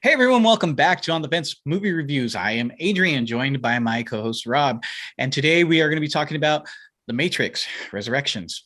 Hey everyone, welcome back to On the Fence Movie Reviews. I am Adrian, joined by my co-host Rob, and today we are going to be talking about The Matrix Resurrections.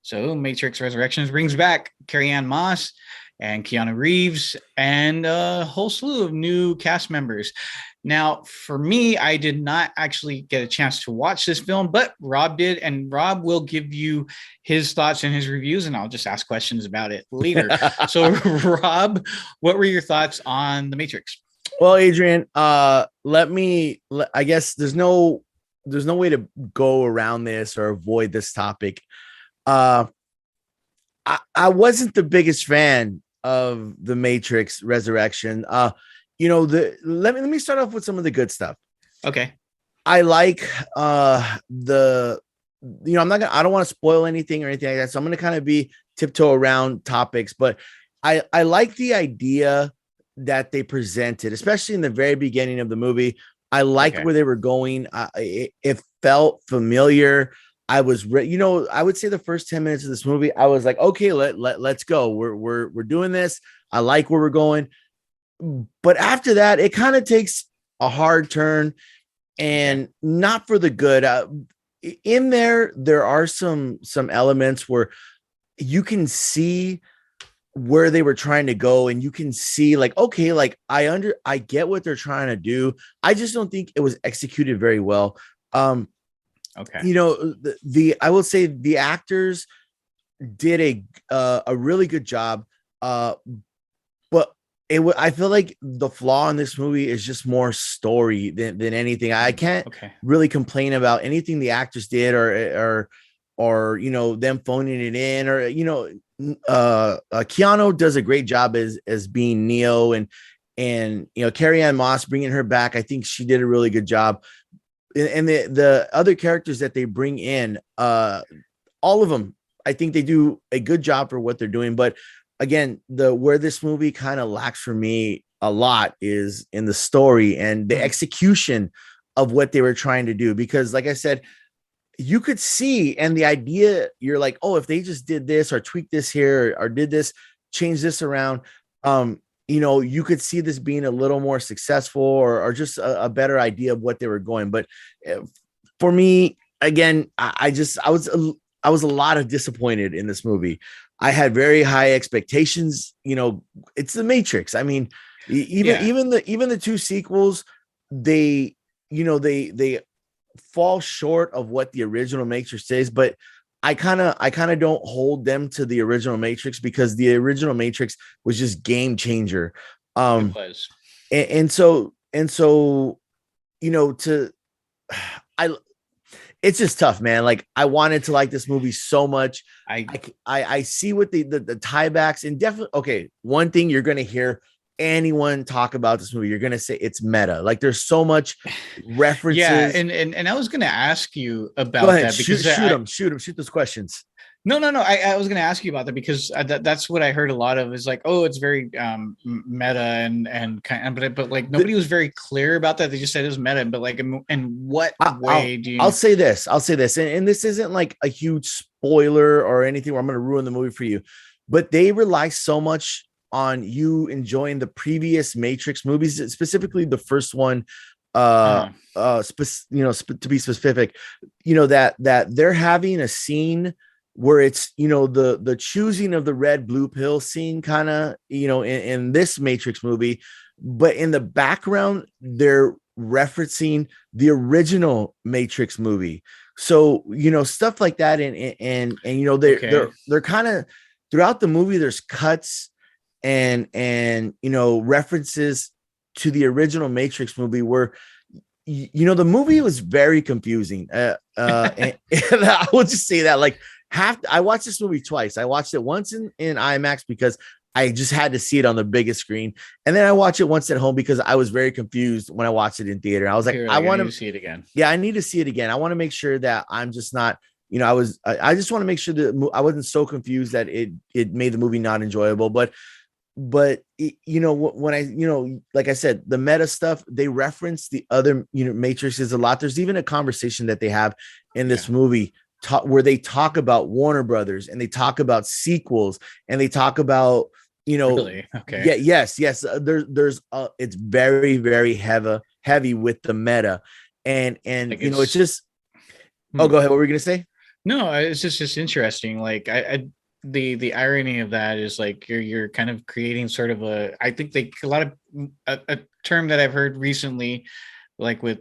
So, Matrix Resurrections brings back Carrie-Anne Moss and Keanu Reeves and a whole slew of new cast members. Now, for me, I did not actually get a chance to watch this film, but Rob did, and Rob will give you his thoughts and his reviews, and I'll just ask questions about it later. So, Rob, what were your thoughts on The Matrix? Well, Adrian, I guess there's no way to go around this or avoid this topic. Uh I wasn't the biggest fan of the Matrix Resurrection. Let me start off with some of the good stuff. Okay. I like the I don't want to spoil anything or anything like that. So I'm gonna kind of be tiptoe around topics, but I like the idea that they presented, especially in the very beginning of the movie. I liked where they were going. It felt familiar. I would say the first 10 minutes of this movie, I was like, okay, let's go. We're doing this. I like where we're going. But after that, it kind of takes a hard turn and not for the good. In there are some elements where you can see where they were trying to go, and you can see like, okay, like I get what they're trying to do. I just don't think it was executed very well. I will say the actors did a really good job. But I feel like the flaw in this movie is just more story than anything. I can't really complain about anything the actors did or them phoning it in, or Keanu does a great job as being Neo, and Carrie-Anne Moss, bringing her back, I think she did a really good job. And the other characters that they bring in, all of them, I think they do a good job for what they're doing. But again, where this movie kind of lacks for me a lot is in the story and the execution of what they were trying to do. Because like I said, you could see, and the idea, you're like, oh, if they just did this or tweak this here or did this, change this around, you could see this being a little more successful or just a better idea of what they were going. But for me, again, I was a lot of disappointed in this movie. I had very high expectations. It's the Matrix. I mean, even the two sequels, they fall short of what the original Matrix is, but I kind of don't hold them to the original Matrix, because the original Matrix was just game changer. It was. And so it's just tough, man. Like, I wanted to like this movie so much. I see what the tiebacks, and definitely, okay, one thing you're going to hear anyone talk about this movie, you're gonna say it's meta. Like, there's so much references. Yeah, and I was gonna ask you about that, because shoot those questions. No. I was gonna ask you about that, because that's what I heard a lot of, is like, oh, it's very meta and kind of, but like nobody was very clear about that. They just said it was meta, but like, in what way do you? I'll say this, and this isn't like a huge spoiler or anything where I'm gonna ruin the movie for you, but they rely so much on you enjoying the previous Matrix movies, specifically the first one, to be specific, that they're having a scene where it's, the choosing of the red blue pill scene, kind of, in this Matrix movie, but in the background, they're referencing the original Matrix movie. So, stuff like that. And they're kind of throughout the movie, there's cuts and references to the original Matrix movie, where the movie was very confusing. And I will just say that, like, I watched this movie twice. I watched it once in IMAX because I just had to see it on the biggest screen, and then I watched it once at home because I was very confused when I watched it in theater. I was like, I want to see it again. Yeah, I need to see it again. I want to make sure that I'm just not, I just want to make sure that I wasn't so confused that it made the movie not enjoyable. But when I, like I said, the meta stuff, they reference the other, matrices a lot. There's even a conversation that they have in Yeah. this movie where they talk about Warner Brothers, and they talk about sequels, and they talk about, Really? Okay. yeah, yes, there's it's very, very heavy with the meta. And Like it's it's just, oh, hmm. go ahead, what were you gonna say? No, it's just interesting. Like I the irony of that is like you're kind of creating sort of a I think they a lot of a term that I've heard recently, like with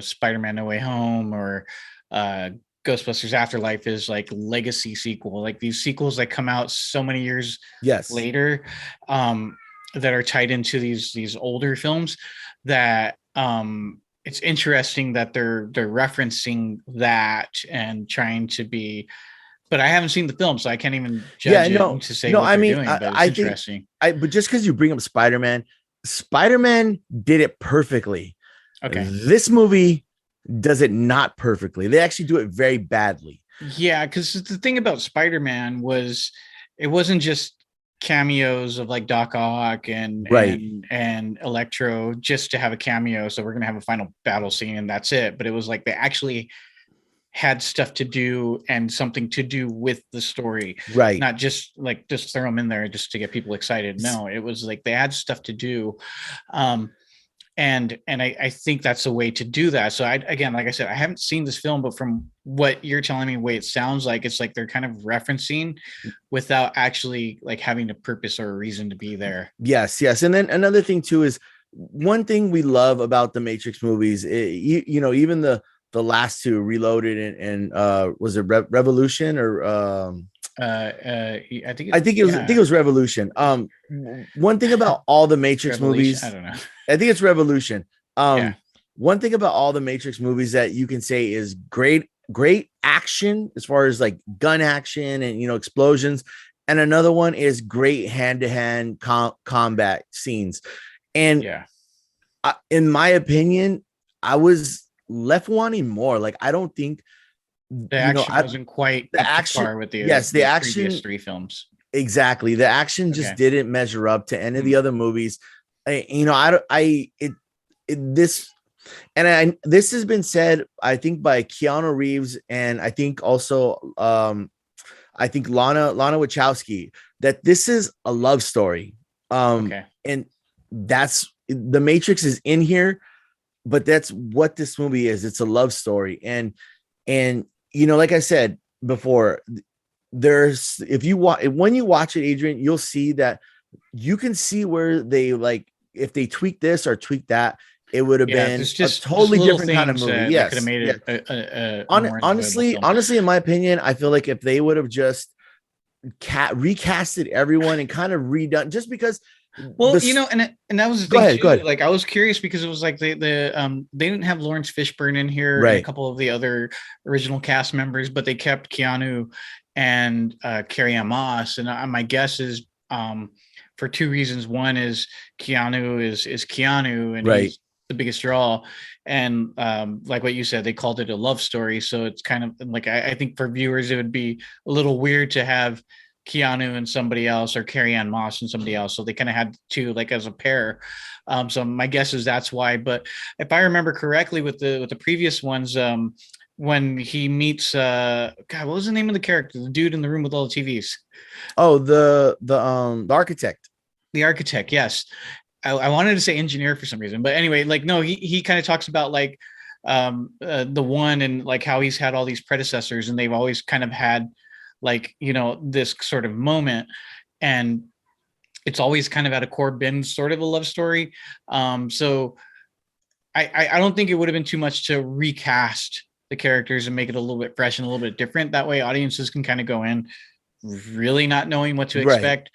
Spider-Man No Way Home or uh Ghostbusters Afterlife is like legacy sequel, like these sequels that come out so many years Yes. later, um, that are tied into these older films that it's interesting that they're referencing that and trying to be, but I haven't seen the film, so I can't even Yeah, judge it no, to say no, what I they're mean, doing, but it's I think interesting. but just because you bring up Spider-Man did it perfectly. Okay. This movie does it not perfectly. They actually do it very badly. Yeah, because the thing about Spider-Man was it wasn't just cameos of like Doc Ock Right. and Electro just to have a cameo. So we're gonna have a final battle scene and that's it. But it was like they actually had stuff to do and something to do with the story, Right. not just like just throw them in there just to get people excited. No, it was like they had stuff to do. Um, and I think that's a way to do that. So I again, like I said, I haven't seen this film, but from what you're telling me, the way it sounds like, it's like they're kind of referencing without actually like having a purpose or a reason to be there. Yes. And then another thing too is, one thing we love about the Matrix movies, even the last two, Reloaded and was it Revolution or I think I it, think it yeah, was Revolution. One thing about all the Matrix Revelation. I movies, don't know. I think it's Revolution. Yeah, One thing about all the Matrix movies that you can say is great action as far as like gun action and explosions, and another one is great hand to hand combat scenes. And yeah. in my opinion, I was left wanting more. Like I don't think The action wasn't quite the up to action. par with Yes, the the previous action. three films. Exactly. The action just Okay. didn't measure up to any of Hmm. the other movies. I don't, this, and this has been said, I think, by Keanu Reeves, and I think also, I think Lana Wachowski, that this is a love story. Okay. And that's the Matrix is in here, but that's what this movie is. It's a love story. And like I said before, there's if you watch when you watch it, Adrian, you'll see that you can see where they like if they tweak this or tweak that, it would have Yeah, been there's a just totally little different kind of things movie. that could have Yes, made yeah. it a more enjoyable film. Honestly, in my opinion, I feel like if they would have just recasted everyone and kind of redone, just because Well, this. and that was the Go thing ahead, go too. ahead. Like I was curious because it was like they didn't have Lawrence Fishburne in here and a Right. couple of the other original cast members, but they kept Keanu and Carrie-Anne Moss. And my guess is for two reasons. One is Keanu is Keanu and Right. he's the biggest draw. And like what you said, they called it a love story. So it's kind of like I think for viewers it would be a little weird to have Keanu and somebody else or Carrie-Anne Moss and somebody else. So they kind of had to like as a pair. So my guess is that's why. But if I remember correctly with the previous ones, when he meets God, what was the name of the character? The dude in the room with all the TVs. Oh, the architect. The architect, yes. I wanted to say engineer for some reason, but anyway, like no, he kind of talks about like the one and like how he's had all these predecessors and they've always kind of had like this sort of moment, and it's always kind of at a core been sort of a love story. So I don't think it would have been too much to recast the characters and make it a little bit fresh and a little bit different. That way, audiences can kind of go in really not knowing what to Right. expect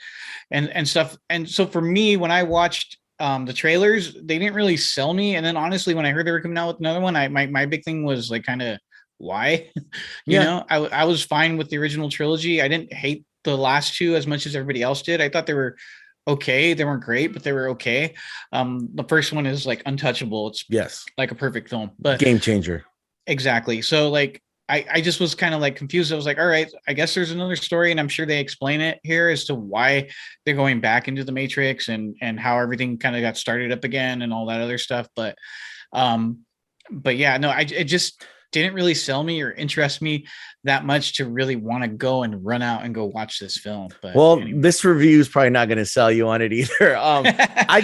and stuff. And so for me, when I watched the trailers, they didn't really sell me. And then honestly, when I heard they were coming out with another one, my big thing was like kind of why, Yeah. I was fine with the original trilogy. I didn't hate the last two as much as everybody else did. I thought they were okay. They weren't great, but they were okay. The first one is like untouchable. It's Yes. like a perfect film, but Game changer. exactly. So like I just was kind of like confused. I was like, all right, I guess there's another story, and I'm sure they explain it here as to why they're going back into the Matrix and how everything kind of got started up again and all that other stuff. Um, but yeah, no, it just didn't really sell me or interest me that much to really want to go and run out and go watch this film. But Well, anyway. this review is probably not going to sell you on it either. I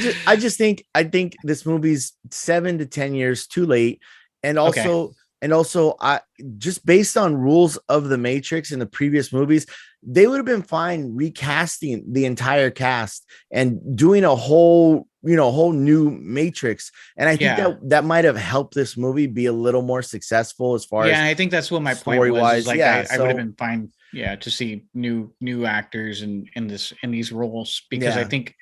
think this movie's 7 to 10 years too late, and Okay. also I just based on rules of the Matrix in the previous movies, they would have been fine recasting the entire cast and doing a whole whole new Matrix. And I think Yeah. that might have helped this movie be a little more successful as far Yeah, as and I think that's what my point story was. Is wise. like Yeah, I would have so been fine, yeah, to see new actors in these roles because I yeah, think,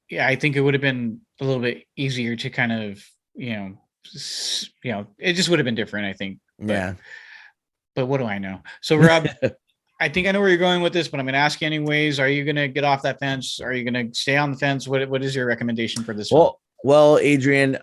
yeah, I think it would have been a little bit easier to kind of, it just would have been different, I think. yeah. But what do I know? So Rob, I think I know where you're going with this, but I'm going to ask you anyways. Are you going to get off that fence? Are you going to stay on the fence? What is your recommendation for this film? Well, Adrian,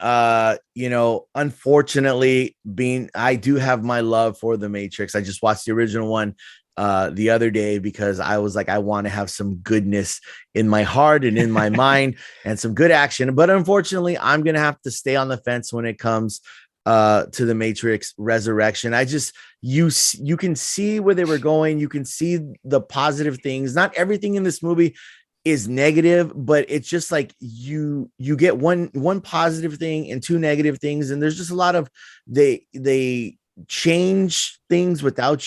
unfortunately, being I do have my love for the Matrix. I just watched the original one the other day because I was like, I want to have some goodness in my heart and in my mind and some good action. But unfortunately, I'm gonna have to stay on the fence when it comes to the Matrix Resurrection. I just you can see where they were going, you can see the positive things. Not everything in this movie is negative, but it's just like you get one positive thing and two negative things, and there's just a lot of they change things without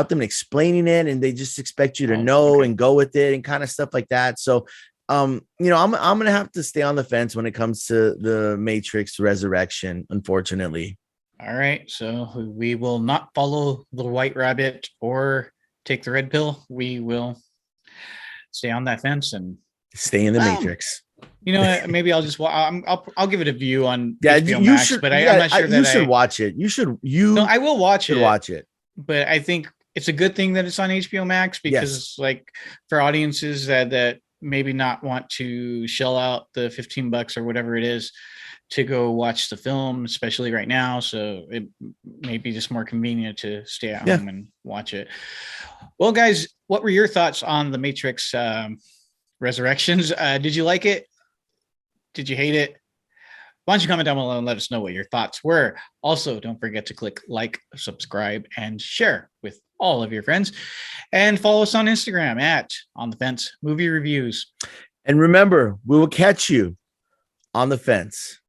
them explaining it, and they just expect you to Oh, know okay. and go with it and kind of stuff like that. So I'm gonna have to stay on the fence when it comes to the Matrix Resurrection, unfortunately. All right. So we will not follow the white rabbit or take the red pill. We will stay on that fence and, Stay in the well, Matrix. maybe I'll just I'll give it a view on Yeah, HBO Max, but I'm not sure you that should watch it. no, You I will watch should it, watch it. but I think it's a good thing that it's on HBO Max because Yes. it's like for audiences that maybe not want to shell out the $15 or whatever it is to go watch the film, especially right now. So it may be just more convenient to stay at Yeah. home and watch it. Well, guys, what were your thoughts on the Matrix Resurrections? Did you like it? Did you hate it? Why don't you comment down below and let us know what your thoughts were? Also, don't forget to click like, subscribe, and share with all of your friends. And follow us on Instagram at On the Fence Movie Reviews. And remember, we will catch you on the fence.